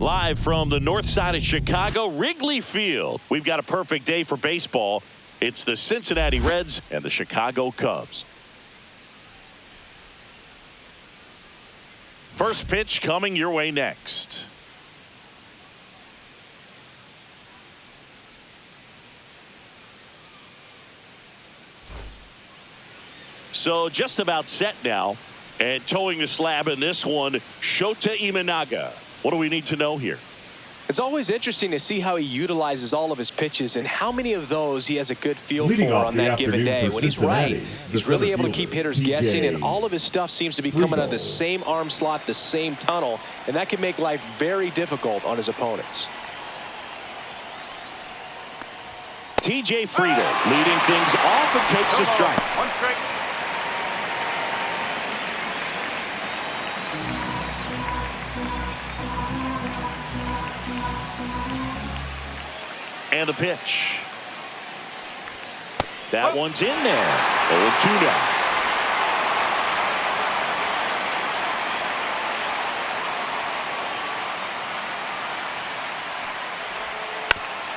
Live from the north side of Chicago, Wrigley Field. We've got a perfect day for baseball. It's the Cincinnati Reds and the Chicago Cubs. First pitch coming your way next. So just about set now. And towing the slab in this one, Shota Imanaga. What do we need to know here? It's always interesting to see how he utilizes all of his pitches and how many of those he has a good feel for on that given day. When he's right, he's really able to keep hitters guessing, and all of his stuff seems to be coming out of the same arm slot, the same tunnel, and that can make life very difficult on his opponents. TJ Friedel leading things off and takes a strike. One strike. And the pitch. That one's in there. 0-2 now.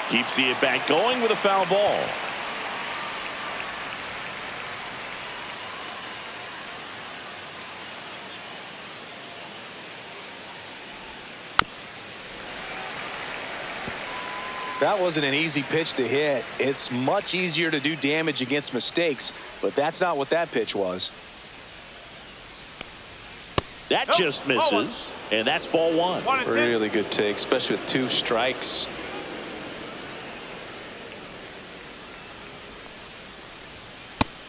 Keeps the at-bat going with a foul ball. That wasn't an easy pitch to hit. It's much easier to do damage against mistakes, but that's not what that pitch was. That just misses, and that's ball one. Really good take, especially with 2 strikes.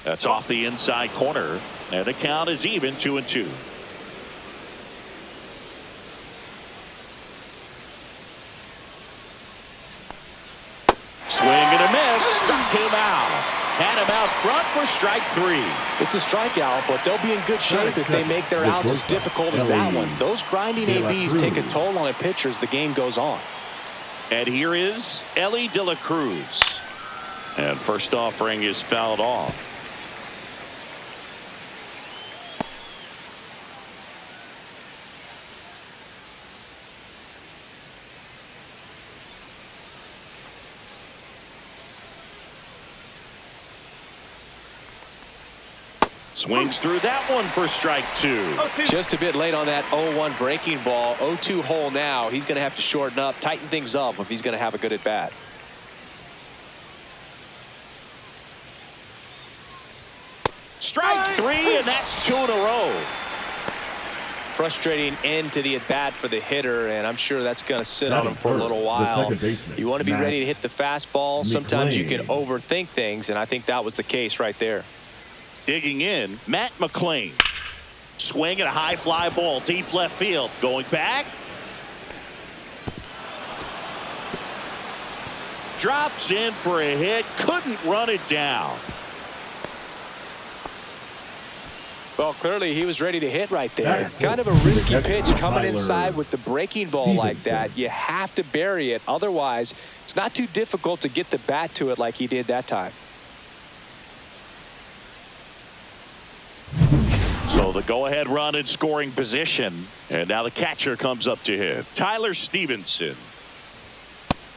That's off the inside corner, and the count is even 2-2. Swing and a miss. Struck him out. Had him out front for strike 3. It's a strikeout, but they'll be in good shape if they make their outs as difficult as that one. Those grinding ABs take a toll on a pitcher as the game goes on. And here is Ellie De La Cruz. And first offering is fouled off. Swings through that one for strike 2. Just a bit late on that 0-1 breaking ball. 0-2 hole now. He's going to have to shorten up, tighten things up if he's going to have a good at bat. Strike 3, and that's 2 in a row. Frustrating end to the at bat for the hitter, and I'm sure that's going to sit on him for a little while. You want to be ready to hit the fastball. Sometimes you can overthink things, and I think that was the case right there. Digging in, Matt McClain. Swing at a high fly ball, deep left field. Going back. Drops in for a hit. Couldn't run it down. Well, clearly he was ready to hit right there. Kind of a risky pitch coming inside with the breaking ball like that. You have to bury it. Otherwise, it's not too difficult to get the bat to it like he did that time. So the go-ahead run in scoring position. And now the catcher comes up to hit. Tyler Stevenson.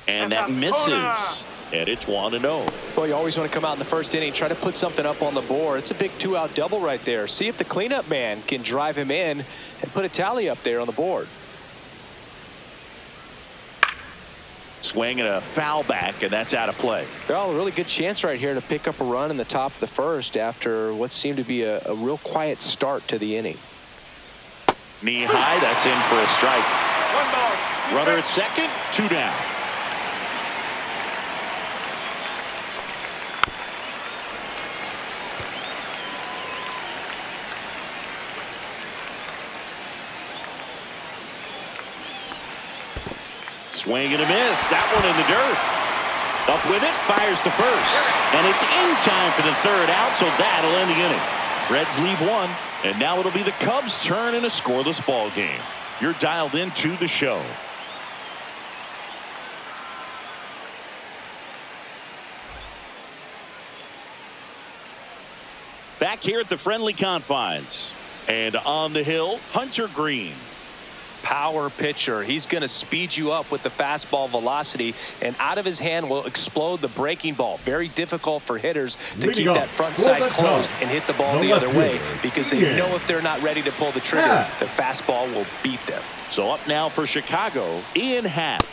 And that misses. And it's 1-0. Well, you always want to come out in the first inning, try to put something up on the board. It's a big 2-out double right there. See if the cleanup man can drive him in and put a tally up there on the board. Swing and a foul back, and that's out of play. Well, a really good chance right here to pick up a run in the top of the first after what seemed to be a real quiet start to the inning. Knee high, that's in for a strike. Runner at second, 2 down. Swing and a miss. That one in the dirt. Up with it, fires to first. And it's in time for the 3rd out, so that'll end the inning. Reds leave 1, and now it'll be the Cubs' turn in a scoreless ball game. You're dialed into the show. Back here at the friendly confines. And on the hill, Hunter Green. power pitcher. He's going to speed you up with the fastball velocity, and out of his hand will explode the breaking ball. Very difficult for hitters to keep that front side closed and hit the ball the other way, because they know if they're not ready to pull the trigger, the fastball will beat them. So up now for Chicago, Ian Happ.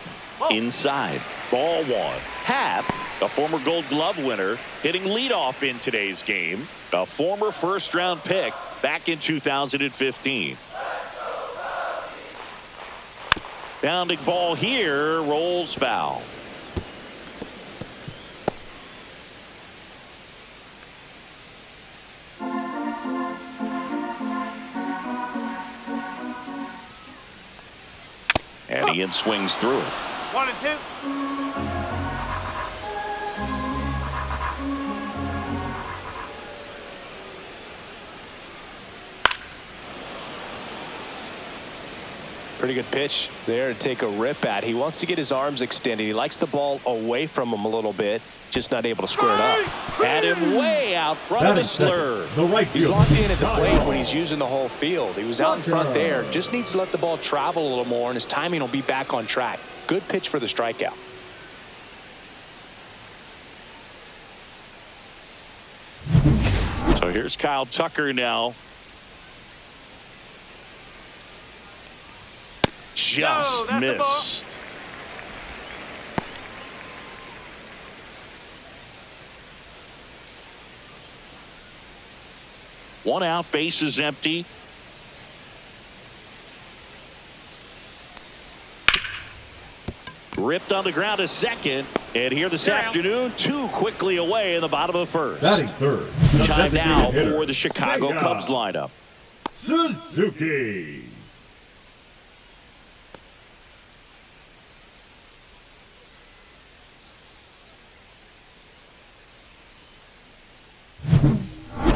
Inside, ball one. Happ, a former Gold Glove winner, hitting leadoff in today's game. A former first-round pick back in 2015. Bounding ball here, rolls foul. And Ian swings through it. 1-2. Pretty good pitch there to take a rip at. He wants to get his arms extended. He likes the ball away from him a little bit, just not able to square it up. Had him way out front of the slur. He's locked in at the plate when he's using the whole field. He was out in front there. Just needs to let the ball travel a little more, and his timing will be back on track. Good pitch for the strikeout. So here's Kyle Tucker now. Just missed. One out, base is empty. Ripped on the ground to second. And here this afternoon, two quickly away in the bottom of the first. Batting third. Time now for the Chicago Cubs lineup. Suzuki.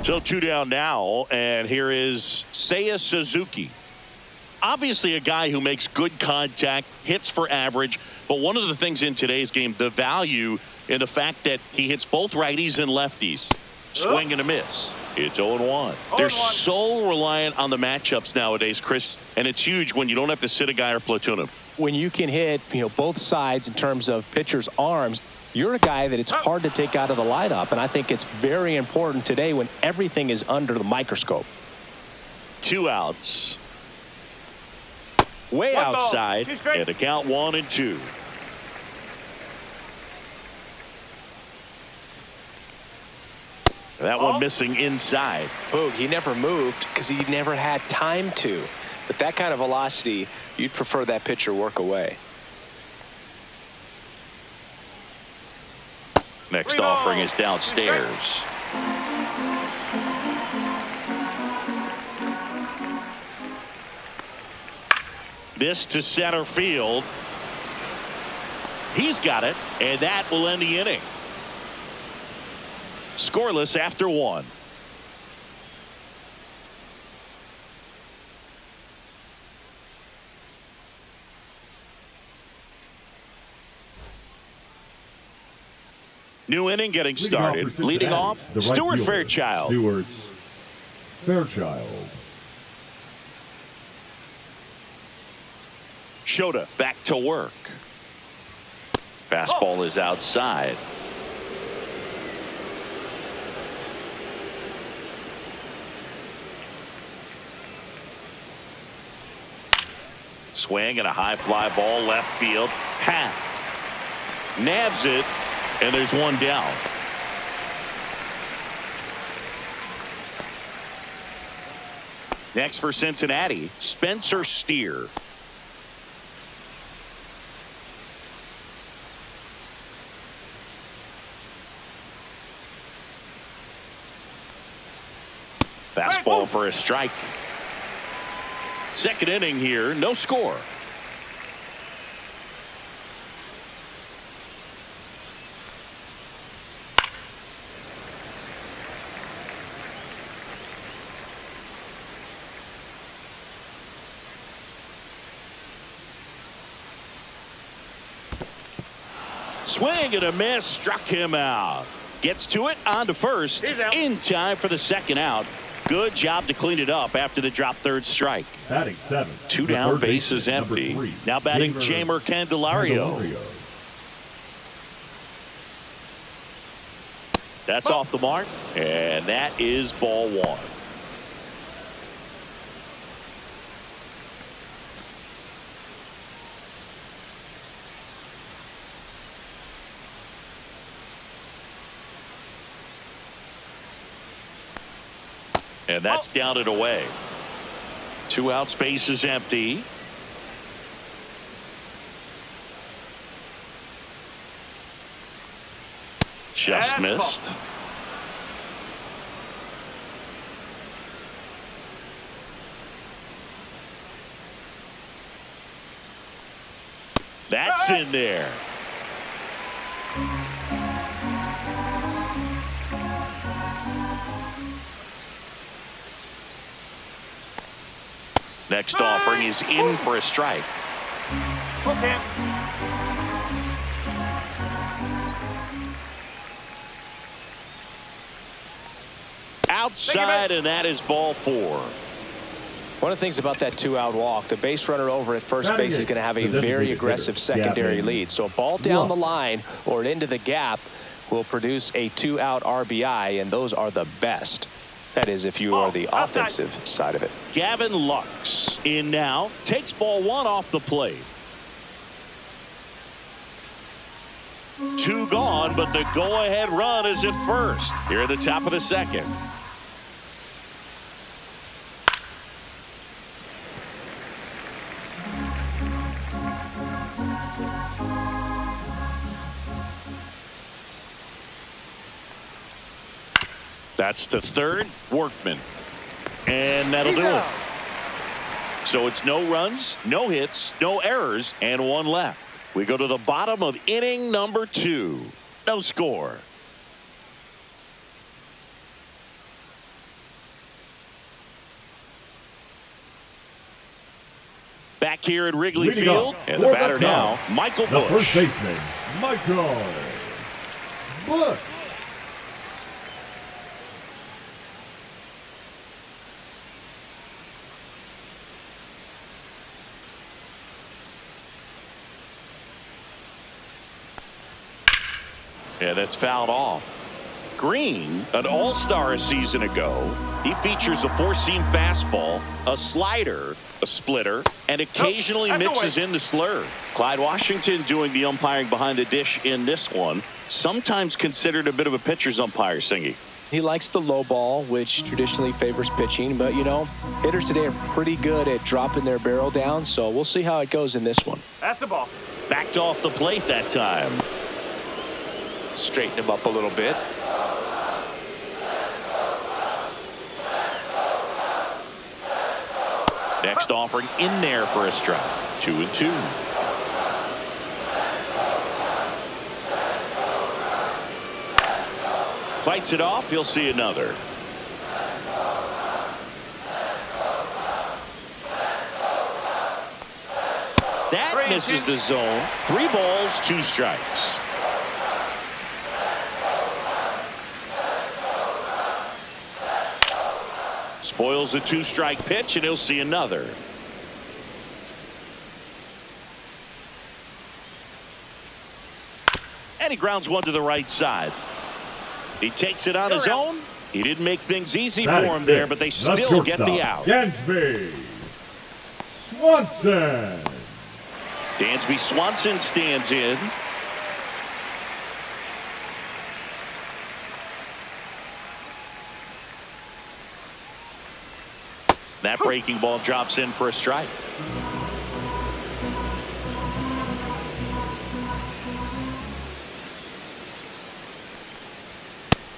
So two down now, and here is Seiya Suzuki. Obviously a guy who makes good contact, hits for average, but one of the things in today's game, the value in the fact that he hits both righties and lefties. Swing and a miss. It's 0-1. They're so reliant on the matchups nowadays, Chris, and it's huge when you don't have to sit a guy or platoon him. When you can hit, both sides in terms of pitchers' arms, you're a guy that it's hard to take out of the lineup, and I think it's very important today when everything is under the microscope. Two outs. Way outside, and a count 1-2. That one missing inside. Boog, he never moved because he never had time to. But that kind of velocity, you'd prefer that pitcher work away. Next offering is downstairs. This to center field. He's got it, and that will end the inning. Scoreless after one. New inning getting started. Leading off, Stuart Fairchild. Shota back to work. Fastball is outside. Swing and a high fly ball left field. Pat nabs it, and there's one down. Next for Cincinnati, Spencer Steer. Fastball for a strike. Second inning here, no score. Swing and a miss, struck him out. Gets to it, on to first, in time for the second out. Good job to clean it up after the drop third strike. Batting 7. 2 down, bases empty. Now batting Jeimer Candelario. That's off the mark, and that is ball 1. And that's down and away. 2 outs, bases empty. Just missed. That's in there. Next offering is in for a strike. Okay. Outside, and that is ball 4. One of the things about that 2-out walk, the base runner over at first base is going to have a very aggressive secondary lead. So a ball down the line or into the gap will produce a 2-out RBI, and those are the best. That is, if you are the offensive side of it. Gavin Lux in now, takes ball 1 off the plate. 2 gone, but the go-ahead run is at first here at the top of the second. That's the third. Workman. And that'll do it. So it's no runs, no hits, no errors, and 1 left. We go to the bottom of inning number 2. No score. Back here at Wrigley Field. And the batter now, Michael Busch. The first baseman, Michael Busch. Yeah, that's fouled off. Green, an all-star a season ago. He features a 4-seam fastball, a slider, a splitter, and occasionally mixes in the slur. Clyde Washington doing the umpiring behind the dish in this one. Sometimes considered a bit of a pitcher's umpire, Singy. He likes the low ball, which traditionally favors pitching. But, you know, hitters today are pretty good at dropping their barrel down. So we'll see how it goes in this one. That's a ball. Backed off the plate that time. Straighten him up a little bit. Next offering in there for a strike. 2-2. Fights it off. He'll see another. That misses the zone. 3 balls, 2 strikes. Spoils the 2-strike pitch, and he'll see another. And he grounds one to the right side. He takes it on his own. He didn't make things easy for him there, but they still get the out. Dansby Swanson. Dansby Swanson stands in. That breaking ball drops in for a strike.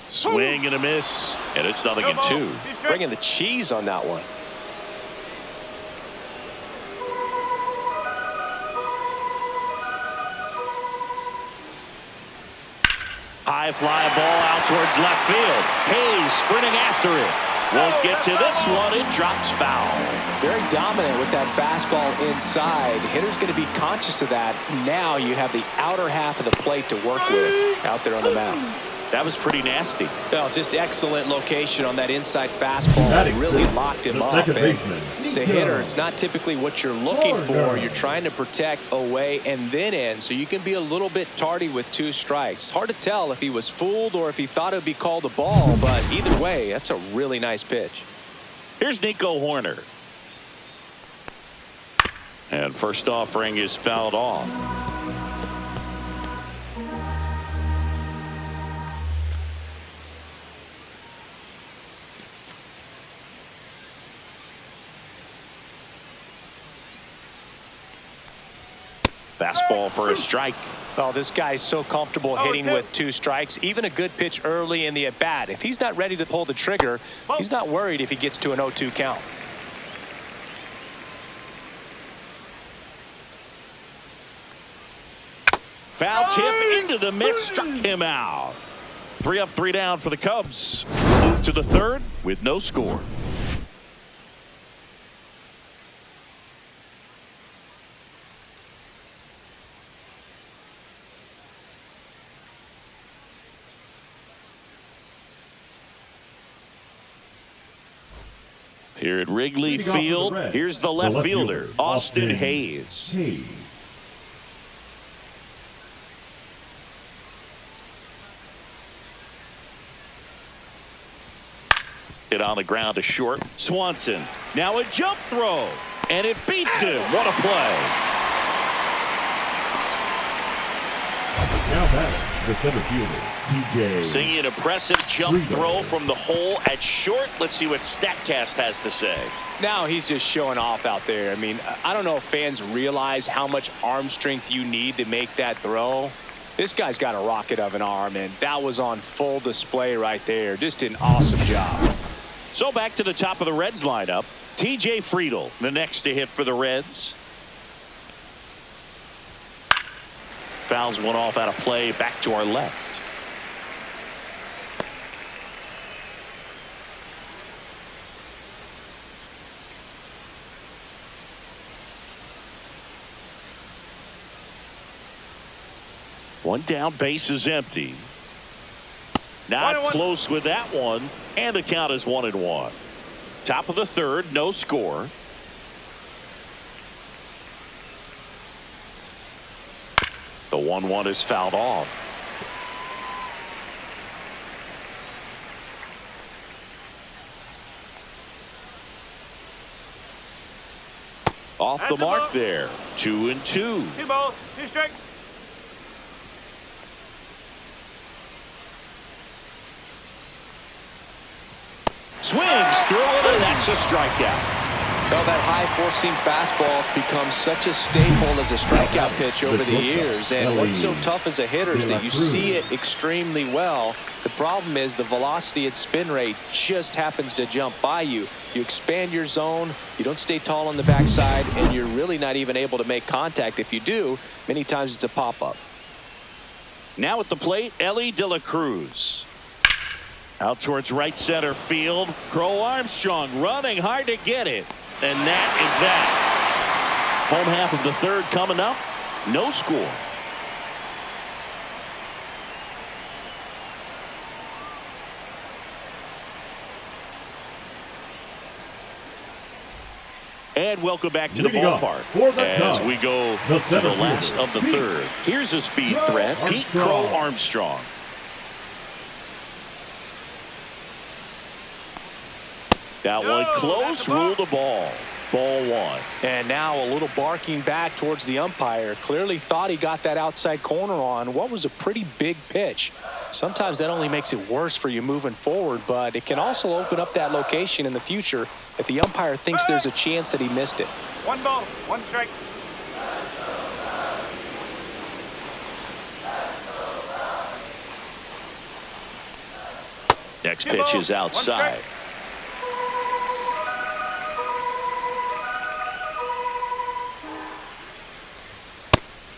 Swing and a miss, and it's 0-2. Bringing the cheese on that one. High fly ball out towards left field. Hayes sprinting after it. Won't get to this one. It drops foul. Very dominant with that fastball inside. Hitter's going to be conscious of that. Now you have the outer half of the plate to work with out there on the mound. That was pretty nasty. Well, just excellent location on that inside fastball. It really locked him up. As a hitter, it's not typically what you're looking for. You're trying to protect away and then in, so you can be a little bit tardy with 2 strikes. It's hard to tell if he was fooled or if he thought it would be called a ball, but either way, that's a really nice pitch. Here's Nico Horner. And first offering is fouled off. Fastball for a strike. Oh, this guy's so comfortable hitting with 2 strikes. Even a good pitch early in the at-bat. If he's not ready to pull the trigger, he's not worried if he gets to an 0-2 count. Foul tip into the mid, struck him out. 3 up, 3 down for the Cubs. Move to the 3rd with no score. Here at Wrigley Field, here's the left fielder, Austin Hayes. Hit on the ground to short. Swanson, now a jump throw, and it beats him. What a play. Now back, the center fielder, TJ. Singing an impressive jump throw from the hole at short. Let's see what StatCast has to say. Now he's just showing off out there. I mean, I don't know if fans realize how much arm strength you need to make that throw. This guy's got a rocket of an arm, and that was on full display right there. Just an awesome job. So back to the top of the Reds lineup. TJ Friedl, the next to hit for the Reds. Fouls one off out of play, back to our left. One down, base is empty. Not close with that one, and the count is 1-1. Top of the 3rd, no score. The 1-1 is fouled off. Off the mark there. 2-2. 2 balls, 2 strikes. Swings through it, and that's a strikeout. Well, that high four-seam fastball becomes such a staple as a strikeout pitch over the years. And what's so tough as a hitter is that you see it extremely well. The problem is the velocity and spin rate just happens to jump by you. You expand your zone, you don't stay tall on the backside, and you're really not even able to make contact. If you do, many times it's a pop-up. Now at the plate, Ellie De La Cruz. Out towards right center field. Crow Armstrong running hard to get it. And that is that. Home half of the 3rd coming up. No score. And welcome back to the ballpark as we go to the last of the 3rd. Here's a speed threat, Pete Crow Armstrong. That one close, ruled a ball. Ball 1. And now a little barking back towards the umpire. Clearly thought he got that outside corner on what was a pretty big pitch. Sometimes that only makes it worse for you moving forward, but it can also open up that location in the future if the umpire thinks there's a chance that he missed it. 1 ball, 1 strike. Next pitch is outside.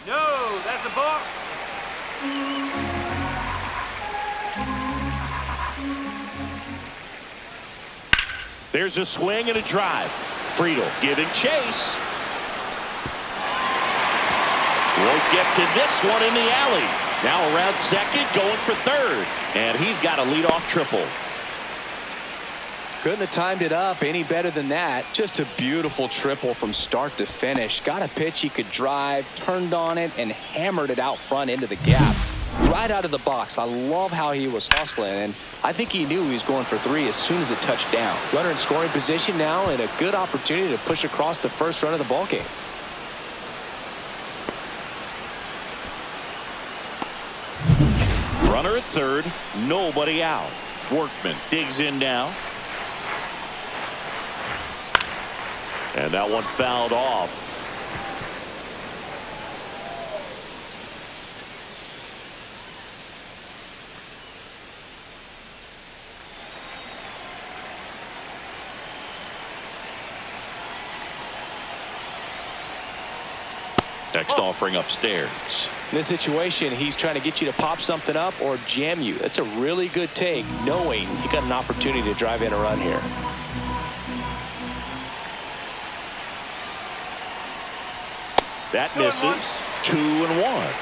No, that's a ball. There's a swing and a drive. Friedl giving chase. Won't get to this one in the alley. Now around second, going for third. And he's got a leadoff triple. Couldn't have timed it up any better than that. Just a beautiful triple from start to finish. Got a pitch he could drive, turned on it, and hammered it out front into the gap. Right out of the box. I love how he was hustling, and I think he knew he was going for three as soon as it touched down. Runner in scoring position now, and a good opportunity to push across the first run of the ballgame. Runner at third, nobody out. Workman digs in now. And that one fouled off. Next offering upstairs. In this situation, he's trying to get you to pop something up or jam you. That's a really good take, knowing you got an opportunity to drive in a run here. That misses. 2-1.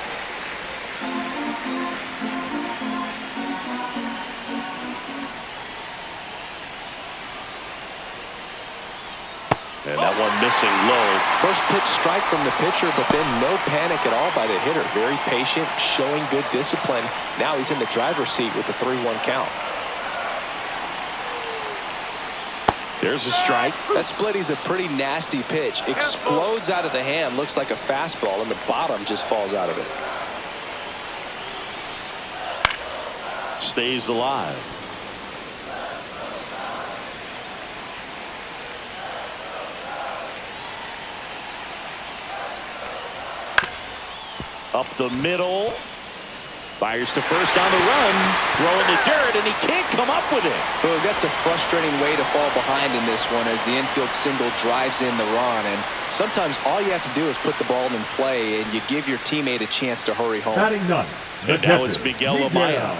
And that one missing low. First pitch strike from the pitcher, but then no panic at all by the hitter. Very patient, showing good discipline. Now he's in the driver's seat with a 3-1 count. There's a strike. That splitty's a pretty nasty pitch. Explodes out of the hand, looks like a fastball, and the bottom just falls out of it. Stays alive. Up the middle. Fires to first on the run. Throwing the dirt, and he can't come up with it. Well, that's a frustrating way to fall behind in this one as the infield single drives in the run. And sometimes all you have to do is put the ball in play, and you give your teammate a chance to hurry home. Batting none. And now it's Miguel Amaya.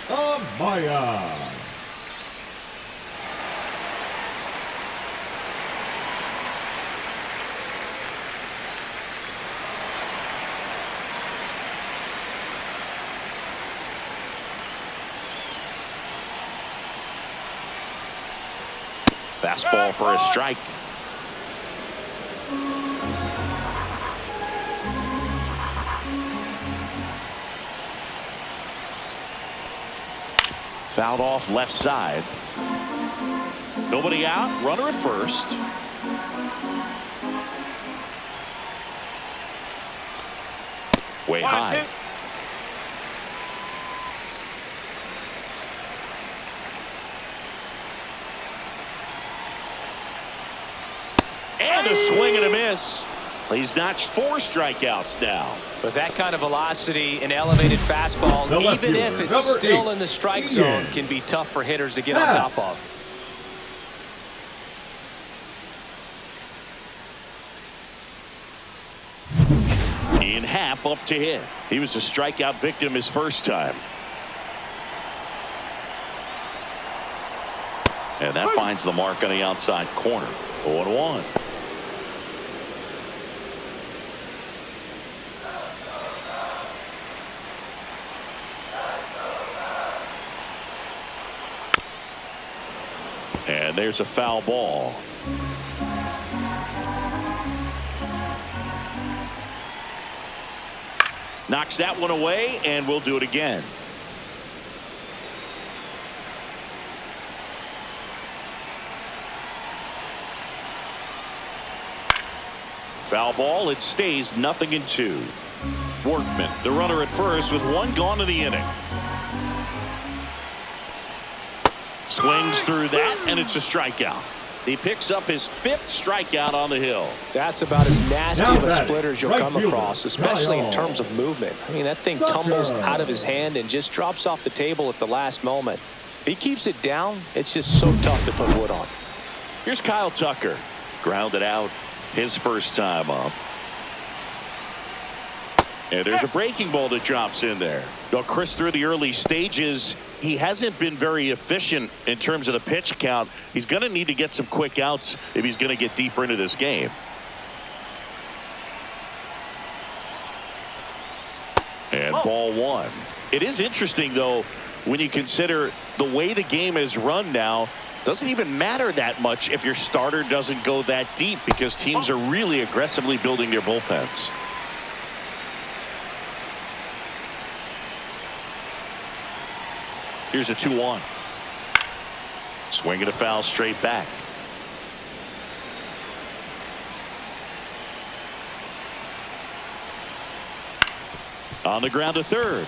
Amaya. Fastball for a strike. Fouled off left side. Nobody out. Runner at first. Way high. And a swing and a miss. He's notched 4 strikeouts now. With that kind of velocity, an elevated fastball, even if it's still in the strike zone, can be tough for hitters to get on top of. Ian Happ up to hit. He was a strikeout victim his first time. And that finds the mark on the outside corner. 0-1. And there's a foul ball. Knocks that one away, and we'll do it again. Foul ball. It stays 0-2. Workman, the runner at first with 1 gone in the inning. Swings through that, and it's a strikeout. He picks up his 5th strikeout on the hill. That's about as nasty of a splitter as you'll come across, especially in terms of movement. I mean, that thing tumbles out of his hand and just drops off the table at the last moment. If he keeps it down, it's just so tough to put wood on. Here's Kyle Tucker. Grounded out his first time up. And there's a breaking ball that drops in there. Well, Chris, through the early stages, he hasn't been very efficient in terms of the pitch count. He's going to need to get some quick outs if he's going to get deeper into this game. And Ball one. It is interesting, though, when you consider the way the game is run now. Doesn't even matter that much if your starter doesn't go that deep, because teams are really aggressively building their bullpens. Here's a 2-1. Swinging a foul straight back. On the ground to third.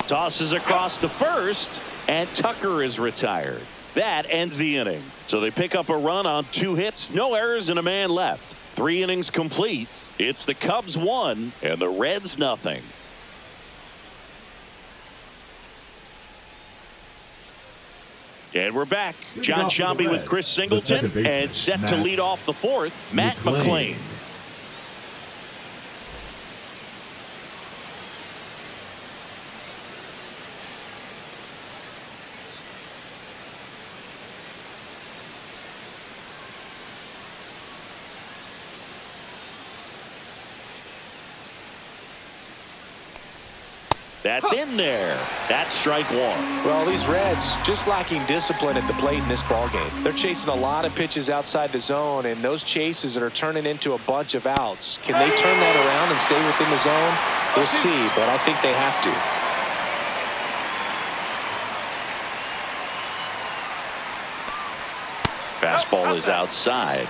Tosses across to first, and Tucker is retired. That ends the inning. So they pick up a run on 2 hits, no errors, and a man left. 3 innings complete. It's the Cubs 1 and the Reds nothing. And we're back. John Sciambi with Chris Singleton, and set to lead off the 4th, Matt McClain. That's in there. That's strike 1. Well, these Reds just lacking discipline at the plate in this ballgame. They're chasing a lot of pitches outside the zone, and those chases are turning into a bunch of outs. Can they turn that around and stay within the zone? We'll see, but I think they have to. Fastball is outside.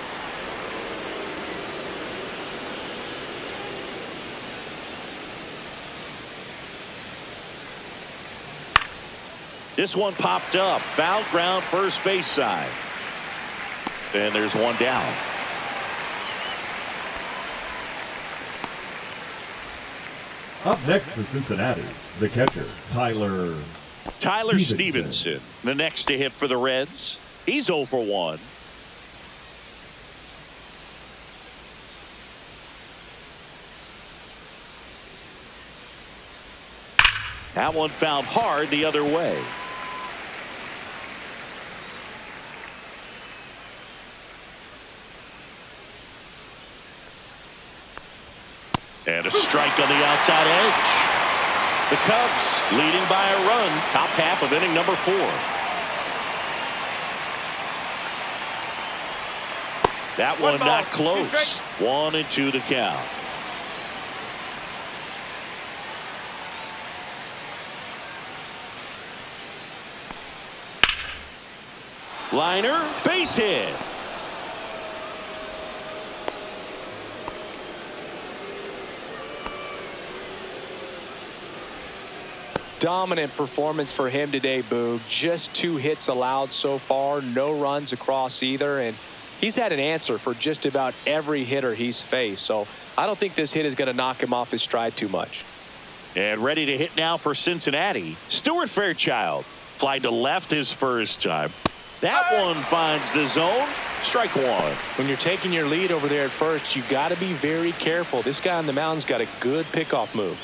This one popped up. Foul ground, first base side. And there's one down. Up next for Cincinnati, the catcher, Tyler Stevenson. The next to hit for the Reds. He's 0 for 1. That one fouled hard the other way. And a strike on the outside edge. The Cubs leading by a run, top half of inning number 4. That one not close. 1-2 to count. Liner, base hit. Dominant performance for him today, Boog. Just 2 hits allowed so far, no runs across either, and he's had an answer for just about every hitter he's faced. So I don't think this hit is going to knock him off his stride too much. And ready to hit now for Cincinnati, Stuart Fairchild. Fly to left his first time. That one finds the zone. Strike 1. When you're taking your lead over there at first, you got to be very careful. This guy on the mound's got a good pickoff move.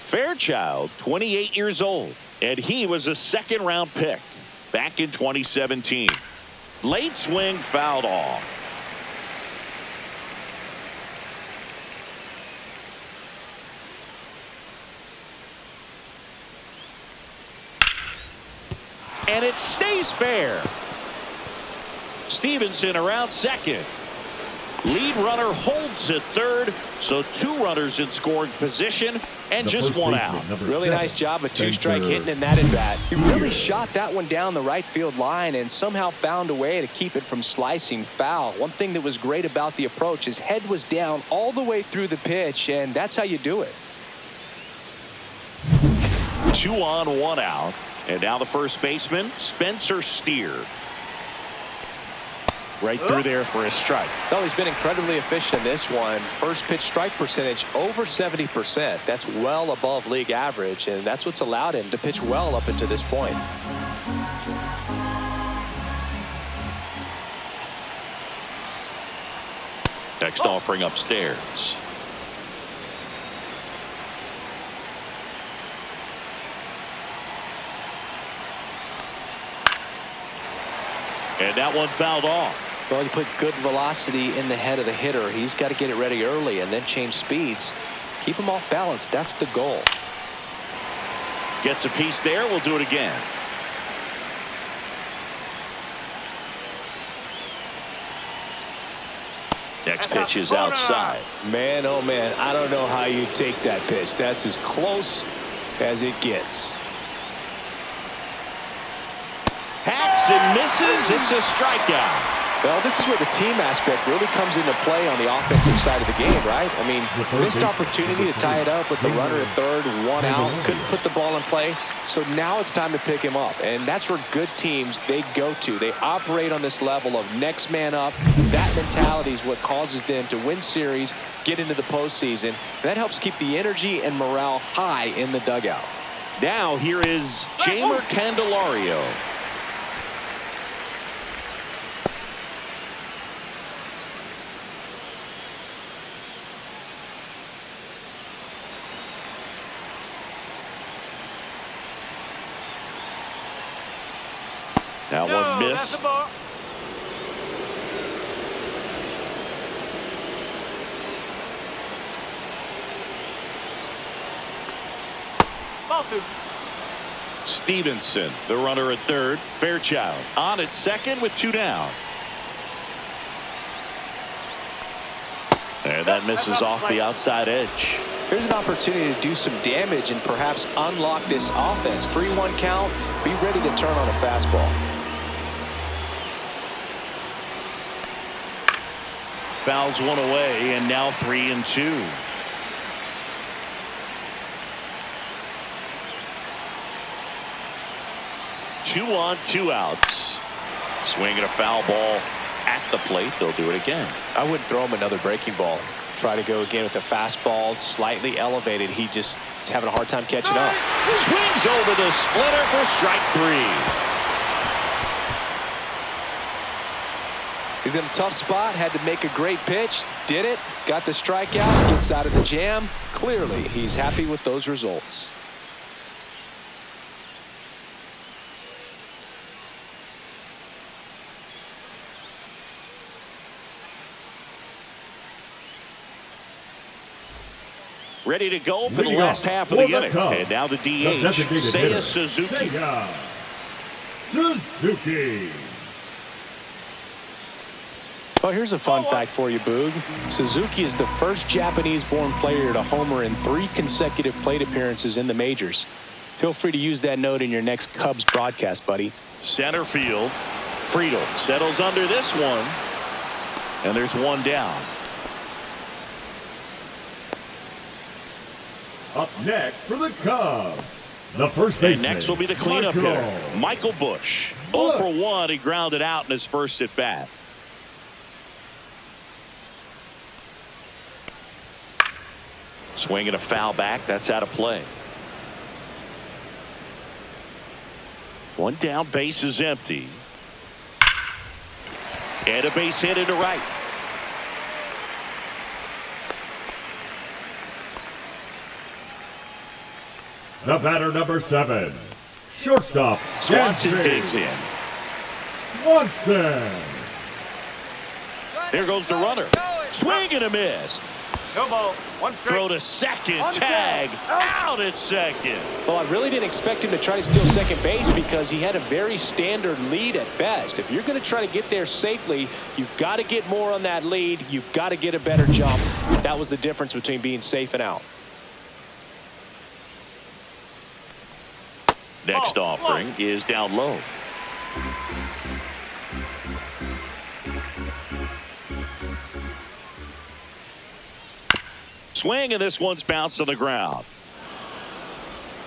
Fairchild, 28 years old, and he was a 2nd-round pick back in 2017. Late swing fouled off. And it stays fair. Stevenson around second. Lead runner holds at third, so 2 runners in scoring position and just 1 out. Really nice job of 2-strike hitting in that at bat. He really shot that one down the right field line and somehow found a way to keep it from slicing foul. One thing that was great about the approach, his head was down all the way through the pitch, and that's how you do it. 2 on, 1 out. And now the first baseman, Spencer Steer. Right through there for a strike. Well, he's been incredibly efficient in this one. First pitch strike percentage over 70%. That's well above league average, and that's what's allowed him to pitch well up until this point. Next offering upstairs. And that one fouled off. Well, you put good velocity in the head of the hitter. He's got to get it ready early and then change speeds. Keep them off balance. That's the goal. Gets a piece there. We'll do it again. Next pitch is outside. Man, oh man, I don't know how you take that pitch. That's as close as it gets. Hacks and misses. It's a strikeout. Well, this is where the team aspect really comes into play on the offensive side of the game, right? I mean, missed opportunity to tie it up with the runner at third, one out, couldn't put the ball in play. So now it's time to pick him up, and that's where good teams, they go to. They operate on this level of next man up. That mentality is what causes them to win series, get into the postseason. And that helps keep the energy and morale high in the dugout. Now here is Jamer Candelario. That one missed. Ball 2. Stevenson, the runner at third. Fairchild on at second with 2 down. And that misses off the outside edge. Here's an opportunity to do some damage and perhaps unlock this offense. 3-1 count. Be ready to turn on a fastball. Fouls one away, and now 3-2. Two on, 2 outs. Swinging a foul ball at the plate. They'll do it again. I wouldn't throw him another breaking ball. Try to go again with the fastball, slightly elevated. He just is having a hard time catching up. Swings over the splitter for strike 3. He's in a tough spot, had to make a great pitch, did it, got the strikeout, gets out of the jam. Clearly, he's happy with those results. Ready to go for the last half of the inning. And now the DH, Seiya Suzuki. Suzuki. Well, here's a fun fact for you, Boog. Suzuki is the first Japanese-born player to homer in 3 consecutive plate appearances in the majors. Feel free to use that note in your next Cubs broadcast, buddy. Center field. Friedel settles under this one. And there's 1 down. Up next for the Cubs, the first baseman. And next will be the cleanup hitter, Michael Busch. 0 for 1. He grounded out in his first at bat. Swinging a foul back. That's out of play. 1 down. Base is empty. And a base hit into right. The batter, number 7, shortstop Swanson digs in. Swanson. There goes the runner. Swing and a miss. No ball. 1 strike. Throw to second. Tag out at second. Well, I really didn't expect him to try to steal second base because he had a very standard lead at best. If you're going to try to get there safely, you've got to get more on that lead. You've got to get a better jump. That was the difference between being safe and out. Next offering is down low. Swing, and this one's bounced on the ground.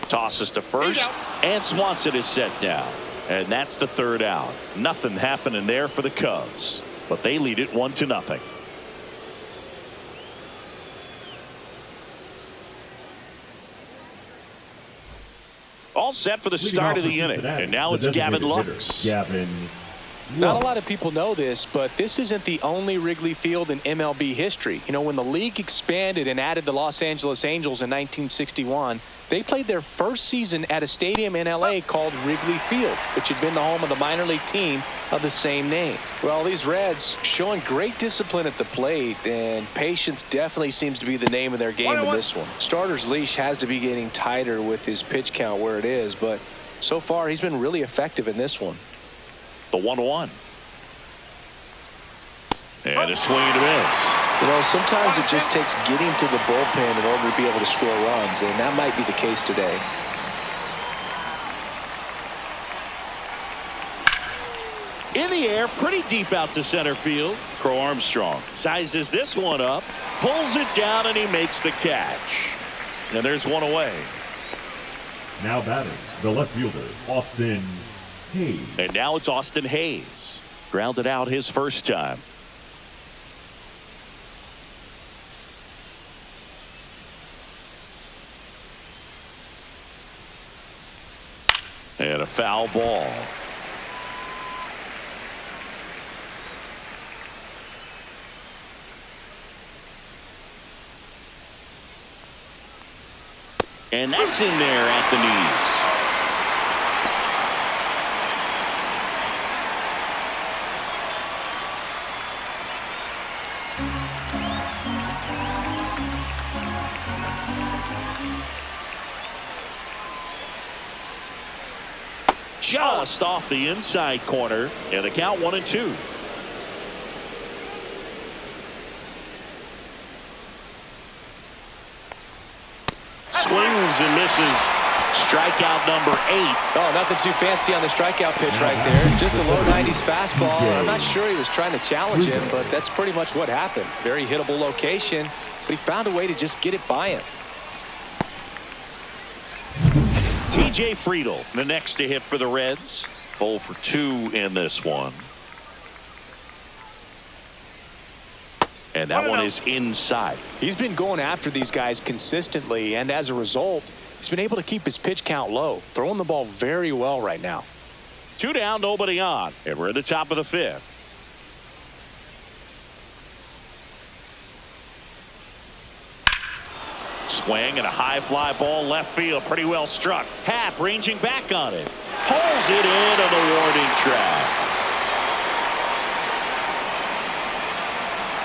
Tosses to first, and Swanson is set down. And that's the 3rd out. Nothing happening there for the Cubs, but they lead it 1-0. All set for the start of the inning. And now it's Gavin Lux. Gavin Not a lot of people know this, but this isn't the only Wrigley Field in MLB history. You know, when the league expanded and added the Los Angeles Angels in 1961, they played their first season at a stadium in L.A. called Wrigley Field, which had been the home of the minor league team of the same name. Well, these Reds showing great discipline at the plate, and patience definitely seems to be the name of their game in this one. Starter's leash has to be getting tighter with his pitch count where it is, but so far he's been really effective in this one. The 1-1. And a swing and a miss. You know, sometimes it just takes getting to the bullpen in order to be able to score runs, and that might be the case today. In the air, pretty deep out to center field. Crow Armstrong sizes this one up, pulls it down, and he makes the catch. And there's one away. Now batting, the left fielder, Austin Hayes. And now it's Austin Hayes. Grounded out his first time. And a foul ball. And that's in there at the knees. Just off the inside corner, and the count 1-2. Swings and misses. Strikeout number 8. Oh, nothing too fancy on the strikeout pitch right there. Just a low 90s fastball. I'm not sure he was trying to challenge him, but that's pretty much what happened. Very hittable location, but he found a way to just get it by him. TJ Friedl, the next to hit for the Reds. 0 for 2 in this one. And that one is inside. He's been going after these guys consistently, and as a result, he's been able to keep his pitch count low, throwing the ball very well right now. 2 down, nobody on, and we're at the top of the 5th. Swing and a high fly ball left field, pretty well struck. Happ ranging back on it, pulls it in on the warning track.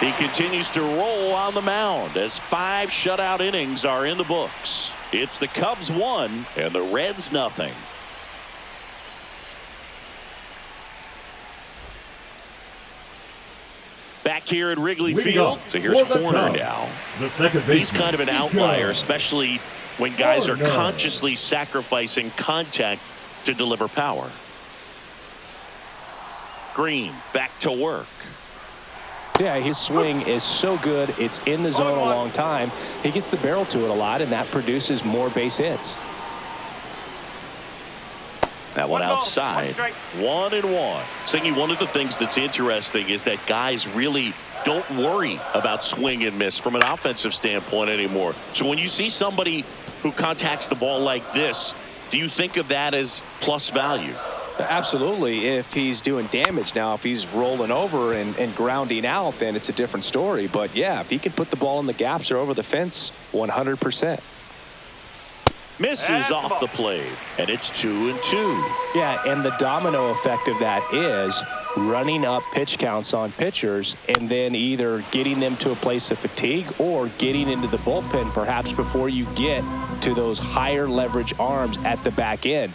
He continues to roll on the mound as 5 shutout innings are in the books. It's the Cubs 1 and the Reds nothing. Back here at Wrigley Field. So here's Horner now. The second baseman. He's kind of an outlier, especially when guys are consciously sacrificing contact to deliver power. Green back to work. Yeah, his swing is so good. It's in the zone a long time. He gets the barrel to it a lot, and that produces more base hits. That one outside. 1-1. Singy, one of the things that's interesting is that guys really don't worry about swing and miss from an offensive standpoint anymore. So when you see somebody who contacts the ball like this, do you think of that as plus value? Absolutely, if he's doing damage. Now, if he's rolling over and grounding out, then it's a different story. But, yeah, if he can put the ball in the gaps or over the fence, 100%. Misses off the plate, and it's 2-2. Yeah, and the domino effect of that is running up pitch counts on pitchers and then either getting them to a place of fatigue or getting into the bullpen perhaps before you get to those higher leverage arms at the back end.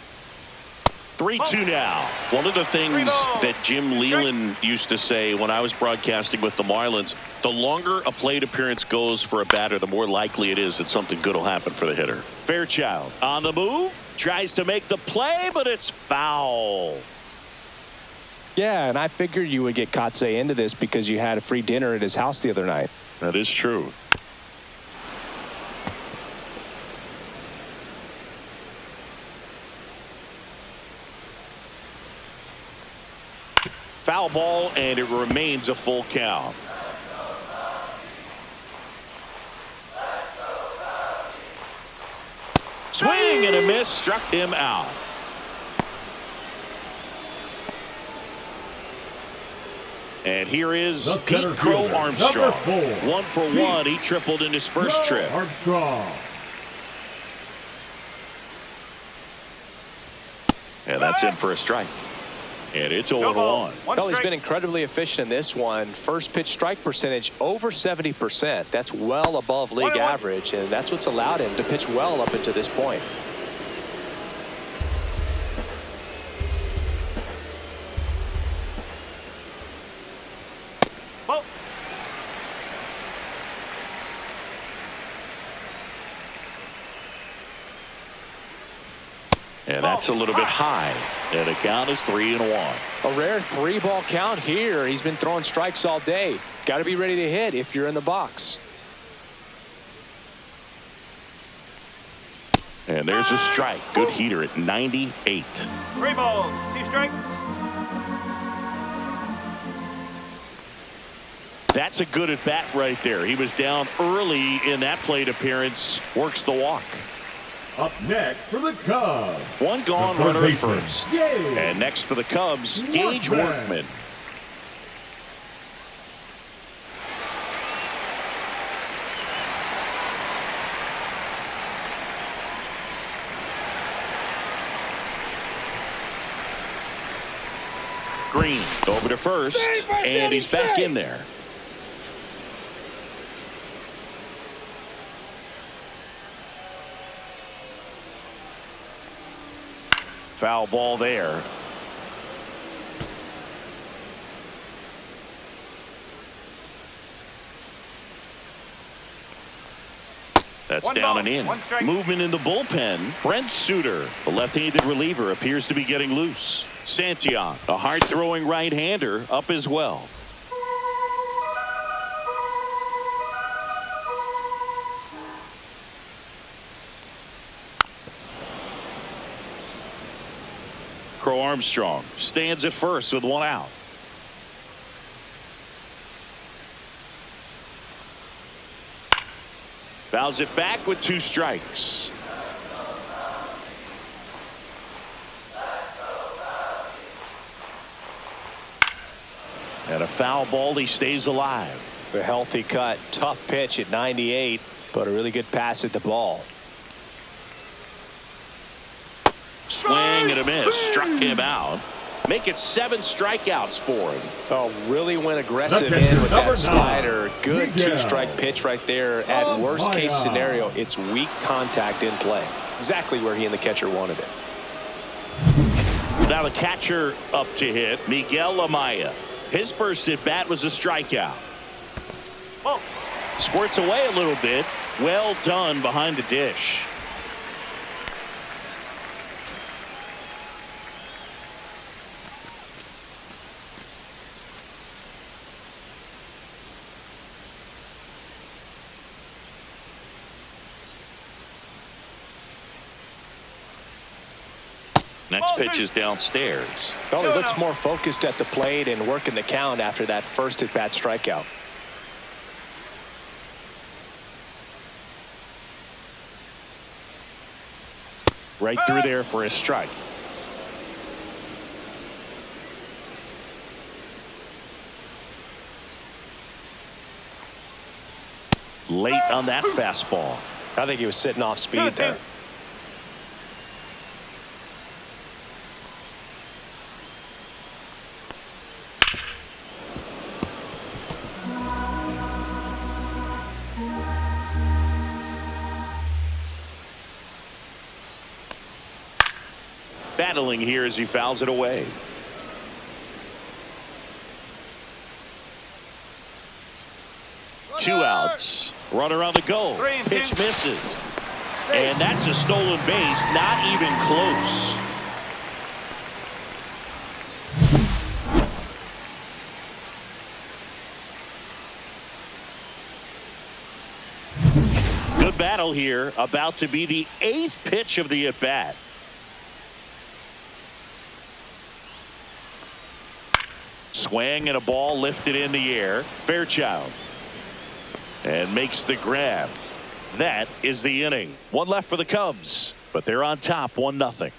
3-2 now. One of the things that Jim Leland used to say when I was broadcasting with the Marlins, the longer a plate appearance goes for a batter, the more likely it is that something good will happen for the hitter. Fairchild on the move, tries to make the play, but it's foul. Yeah, and I figured you would get Kotsay into this because you had a free dinner at his house the other night. That is true. Foul ball, and it remains a full count. Swing and a miss, struck him out. And here is The Pete center Crow fielder, Armstrong. number 4, 1 for Pete 1. He tripled in his first trip. Armstrong. And that's in for a strike. And it's 0-1. Well, he's been incredibly efficient in this one. First pitch strike percentage over 70%. That's well above league average, and that's what's allowed him to pitch well up until this point. Ball. And that's a little bit high. And the count is 3-1. A rare 3-ball count here. He's been throwing strikes all day. Got to be ready to hit if you're in the box. And there's a strike. Good heater at 98. 3 balls, 2 strikes. That's a good at bat right there. He was down early in that plate appearance. Works the walk. Up next for the Cubs. One gone, The third runner at baseman, first. Gage And next for the Cubs, Gage Workman. Green over to first, and he's back in there. Foul ball there. That's One down ball, and in. 1 strike. Movement in the bullpen. Brent Suter, the left-handed reliever, appears to be getting loose. Santillan, a hard-throwing right-hander, up as well. Crow Armstrong stands at first with 1 out. Fouls it back with 2 strikes. And a foul ball. He stays alive. A healthy cut. Tough pitch at 98, but a really good pass at the ball. Swing and a miss. Struck him out. Make it 7 strikeouts for him. Oh, really went aggressive That pitcher, in with number that 9, slider. Good Miguel. 2-strike pitch right there. At worst case Amaya. scenario, it's weak contact in play. Exactly where he and the catcher wanted it. Now the catcher up to hit, Miguel Amaya. His first at bat was a strikeout. Ball. Squirts away a little bit. Well done behind the dish. Next pitch is downstairs. Well, he looks more focused at the plate and working the count after that first at-bat strikeout. Right through there for a strike. Late on that fastball. I think he was sitting off speed there. Battling here as he fouls it away. Two outs. Runner on the go. 3 and 2. Pitch misses. And that's a stolen base. Not even close. Good battle here. About to be the 8th pitch of the at-bat. Swing and a ball lifted in the air. Fairchild. And makes the grab. That is the inning. 1 left for the Cubs, but they're on top 1-0.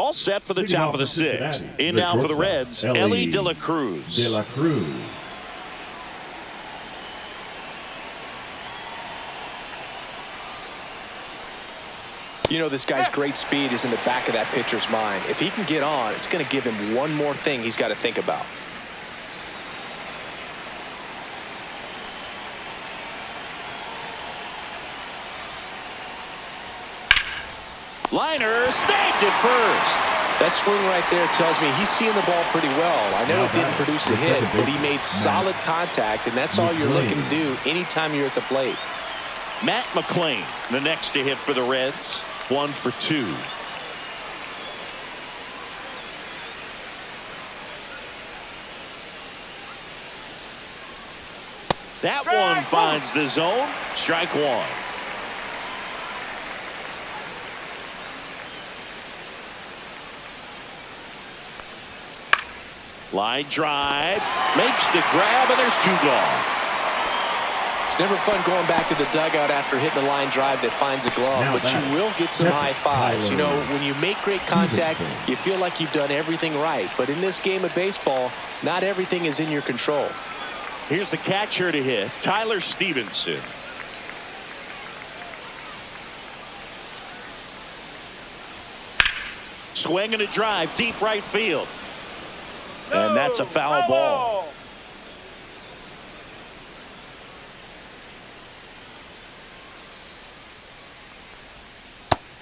All set for the Leading top off of the for Cincinnati, sixth. In the now for the shortstop, Reds, Ellie Ellie De La Cruz. De La Cruz. You know, this guy's great speed is in the back of that pitcher's mind. If he can get on, it's going to give him one more thing he's got to think about. Liner snagged at first. That swing right there tells me he's seeing the ball pretty well. I know Now it didn't batting, produce a the hit, second but he baseman, made solid contact, and that's all you're looking to do anytime you're at the plate. Matt McClain, the next to hit for the Reds. 1 for 2. That one finds the zone. Strike one. Line drive. Makes the grab, and there's 2 gone. It's never fun going back to the dugout after hitting a line drive that finds a glove, Now but batting, you will get some second, high fives. You know, when you make great contact, Stevenson. you feel like you've done everything right. But in this game of baseball, not everything is in your control. Here's the catcher to hit, Tyler Stevenson. Swing and a drive, deep right field. And that's a foul ball.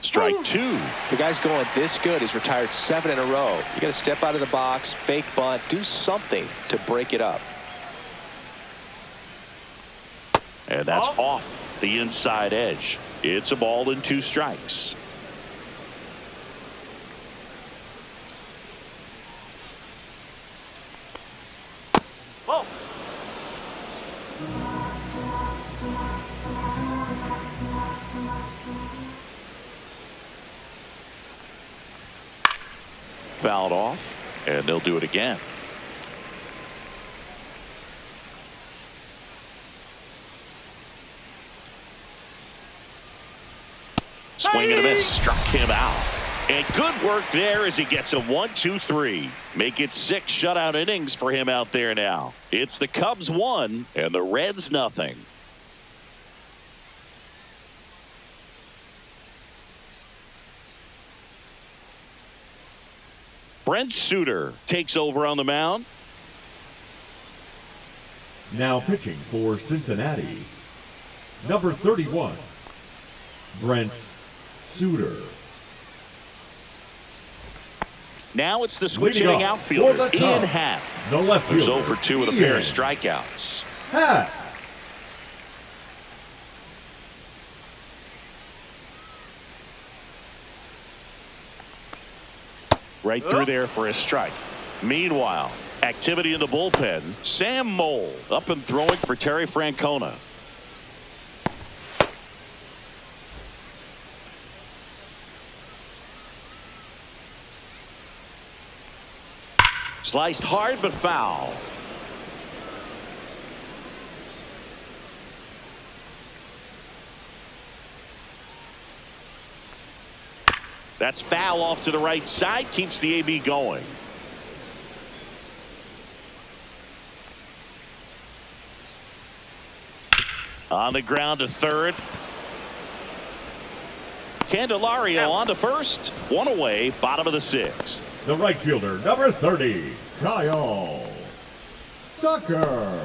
Strike 2. The guy's going this good. He's retired 7 in a row. You got to step out of the box, fake bunt, do something to break it up. And that's off the inside edge. It's a ball and 2 strikes. Whoa. Fouled off, and they'll do it again. Swing and a miss, struck him out. And good work there as he gets a 1-2-3. Make it 6 shutout innings for him out there now. It's the Cubs 1 and the Reds nothing. Brent Suter takes over on the mound. Now pitching for Cincinnati, number 31, Brent Suter. Now it's the switch Leading hitting off outfielder, for the Ian Cubs, Happ. the left Who's fielder, 0 for 2 with a pair of Ian strikeouts. Happ. Right through there for a strike. Meanwhile, activity in the bullpen. Sam Mole up and throwing for Terry Francona. Sliced hard but foul. That's foul off to the right side. Keeps the AB going. On the ground to third. Candelario on to first. 1 away, bottom of the 6th. The right fielder, number 30, Kyle Tucker.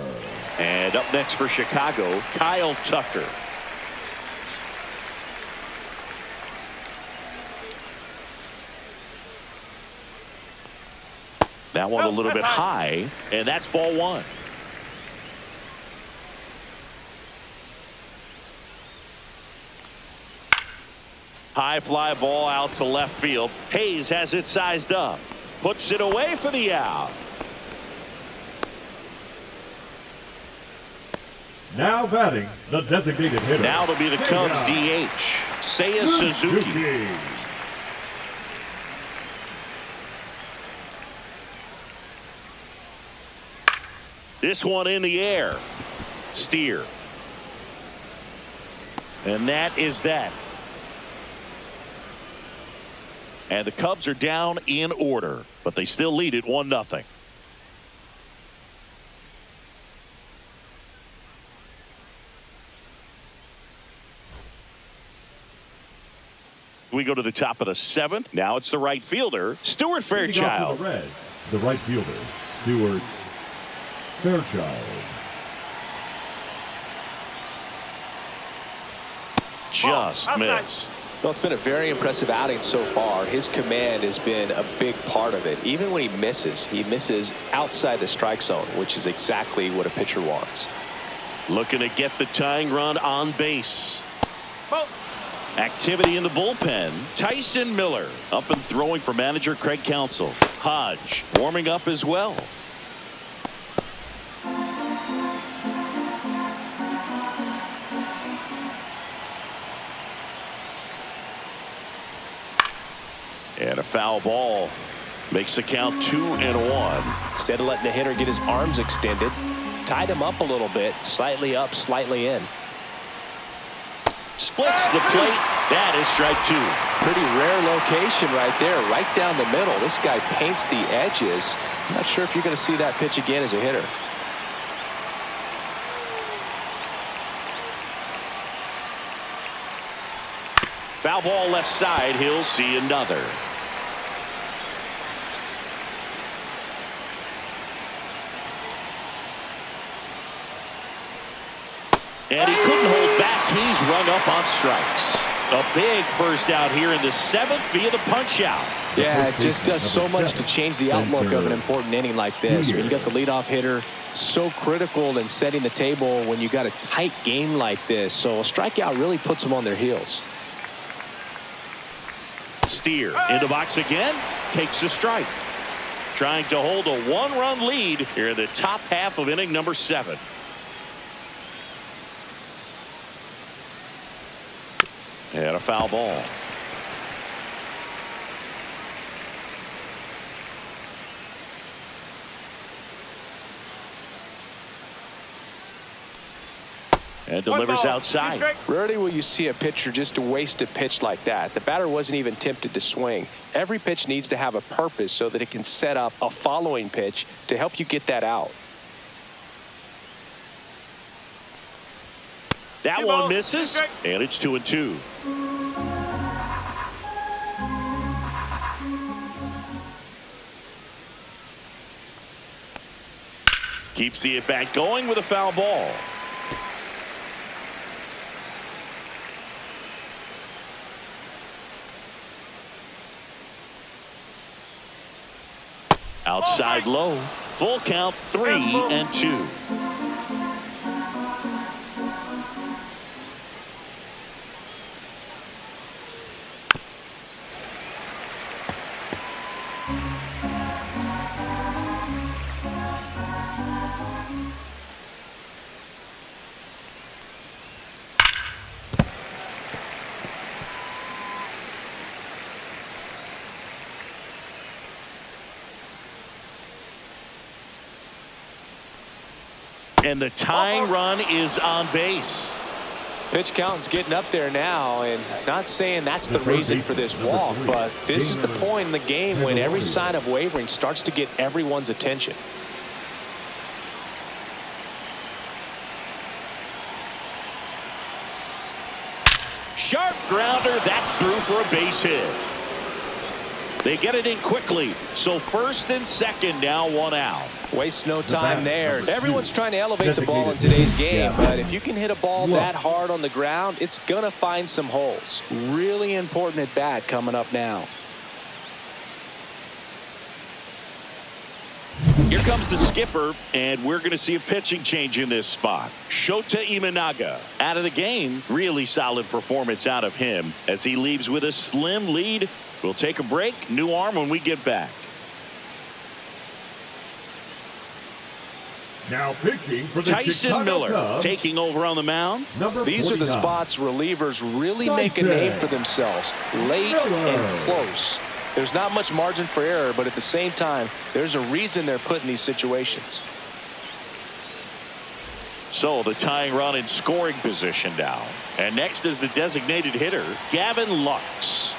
And up next for Chicago, Kyle Tucker. That one a little bit high, and that's ball 1. High fly ball out to left field. Hayes has it sized up. Puts it away for the out. Now batting, the designated hitter. Now it'll be the Cubs DH, Seiya Suzuki. This one in the air. Steer. And that is that. And the Cubs are down in order, but they still lead it 1-0. We go to the top of the 7th. Now it's the right fielder, Stuart Fairchild. The Reds, the right fielder, Stuart Fairchild. Just missed. Well, it's been a very impressive outing so far. His command has been a big part of it. Even when he misses outside the strike zone, which is exactly what a pitcher wants. Looking to get the tying run on base. Ball. Activity in the bullpen. Tyson Miller up and throwing for manager Craig Counsell. Hodge warming up as well. And a foul ball makes the count 2-1. Instead of letting the hitter get his arms extended, tied him up a little bit, slightly up, slightly in. Splits the plate. That is strike 2. Pretty rare location right there, right down the middle. This guy paints the edges. I'm not sure if you're going to see that pitch again as a hitter. Foul ball left side. He'll see another. And he couldn't hold back. He's rung up on strikes. A big first out here in the 7th via the punch out. Yeah, it just does so much to change the outlook of an important inning like this. When you got the leadoff hitter, so critical in setting the table when you got a tight game like this. So a strikeout really puts them on their heels. Steer into box again, takes a strike. Trying to hold a 1-run lead here in the top half of inning number 7. And a foul ball. And delivers outside. Rarely will you see a pitcher just to waste a pitch like that. The batter wasn't even tempted to swing. Every pitch needs to have a purpose so that it can set up a following pitch to help you get that out. That one misses, and it's 2-2. Keeps the at-bat going with a foul ball. Outside low. Full count 3-2. And the tying run is on base. Pitch count's getting up there now, and not saying that's the reason for this walk, but this is the point in the game when every sign of wavering starts to get everyone's attention. Sharp grounder, that's through for a base hit. They get it in quickly, so first and second, now 1 out. Waste no time there. Everyone's trying to elevate the ball in today's game, but if you can hit a ball that hard on the ground, it's going to find some holes. Really important at bat coming up now. Here comes the skipper, and we're going to see a pitching change in this spot. Shota Imanaga out of the game. Really solid performance out of him as he leaves with a slim lead. We'll take a break. New arm when we get back. Now pitching for the Tyson Chicago Miller Cubs, taking over on the mound. These are the spots relievers really make a name for themselves. Late and close. There's not much margin for error, but at the same time, there's a reason they're put in these situations. So the tying run in scoring position now. And next is the designated hitter, Gavin Lux.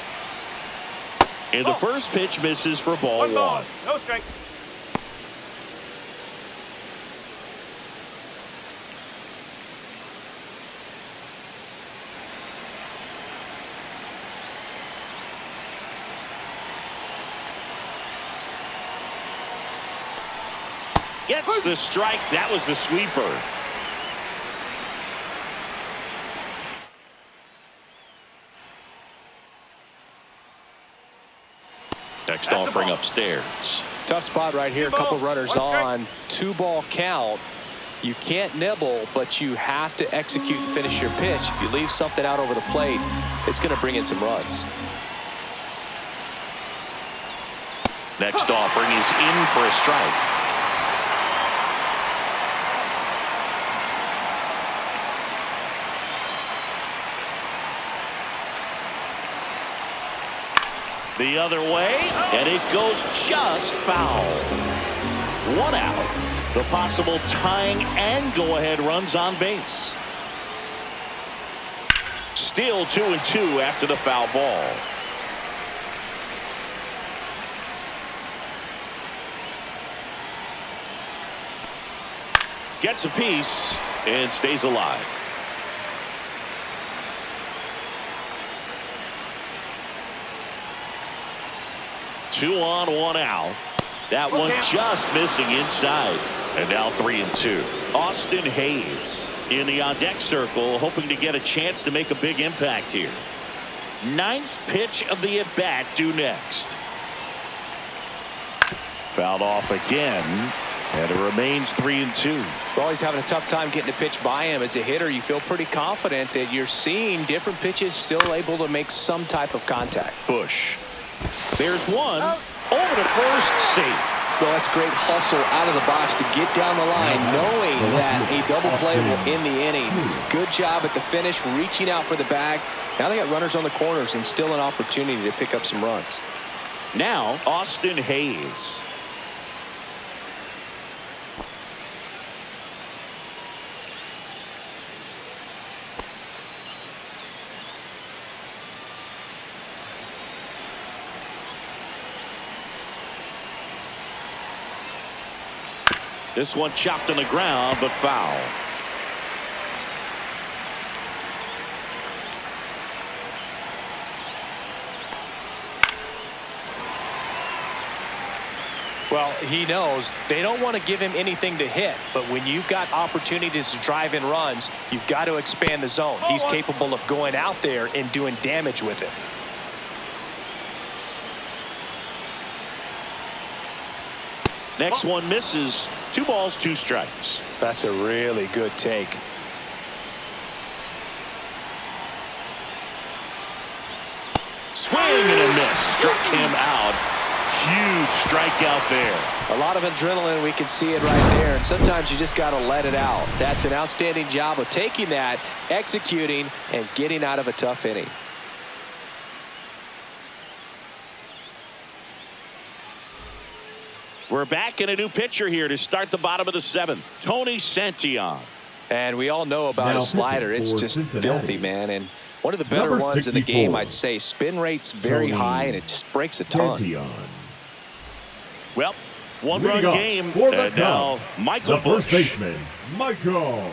And the first pitch misses for ball One ball. one. No strike. Gets the strike. That was the sweeper. Next offering upstairs. Tough spot right here. A couple runners One strike. on. 2-ball count. You can't nibble, but you have to execute and finish your pitch. If you leave something out over the plate, it's going to bring in some runs. Next offering is in for a strike. The other way, and it goes just foul. 1 out. The possible tying and go-ahead runs on base. Still 2-2 after the foul ball. Gets a piece and stays alive. Two on, 1 out. That one just missing inside. And now 3-2. Austin Hayes in the on-deck circle, hoping to get a chance to make a big impact here. 9th pitch of the at-bat due next. Fouled off again, and it remains 3-2. Well, he's having a tough time getting a pitch by him. As a hitter, you feel pretty confident that you're seeing different pitches still able to make some type of contact. Bush. There's one. Over to first, safe. Well, that's great hustle out of the box to get down the line, knowing that a double play will end the inning. Good job at the finish, reaching out for the bag. Now they got runners on the corners and still an opportunity to pick up some runs. Now, Austin Hayes. This one chopped on the ground, but foul. Well, he knows they don't want to give him anything to hit, but when you've got opportunities to drive in runs, you've got to expand the zone. He's capable of going out there and doing damage with it. Next one misses. 2 balls, 2 strikes. That's a really good take. Swing and a miss. Struck him out. Huge strikeout there. A lot of adrenaline, we can see it right there, and sometimes you just got to let it out. That's an outstanding job of taking that, executing, and getting out of a tough inning. We're back in a new pitcher here to start the bottom of the 7th. Tony Santillan. And we all know about Now a slider. It's for just Cincinnati. filthy, man. And one of the better Number ones in the 64. game, I'd say. Spin rate's very Tony high, and it just breaks a ton. Santillan. Well, one Leading run off game, for the and now Cubs, Michael the first Busch. baseman, Michael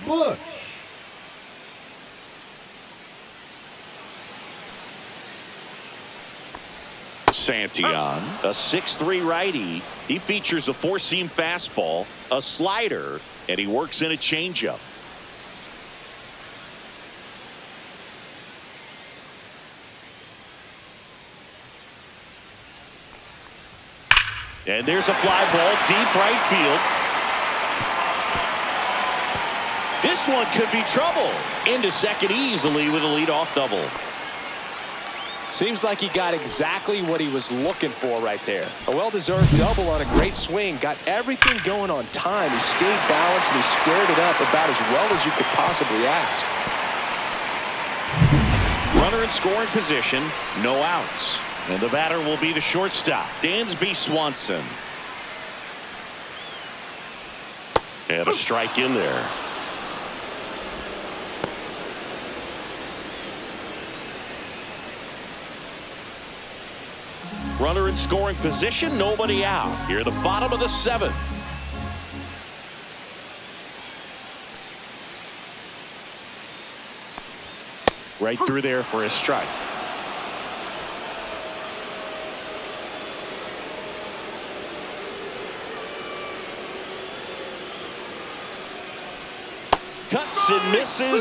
Busch. Santillan, a 6'3" righty. He features a 4-seam fastball, a slider, and he works in a changeup. And there's a fly ball deep right field. This one could be trouble. Into second easily with a leadoff double. Seems like he got exactly what he was looking for right there. A well-deserved double on a great swing. Got everything going on time. He stayed balanced and he squared it up about as well as you could possibly ask. Runner in scoring position, no outs. And the batter will be the shortstop, Dansby Swanson. And a strike in there. Runner in scoring position, nobody out. Here at the bottom of the 7th. Right through there for a strike. Cuts and misses.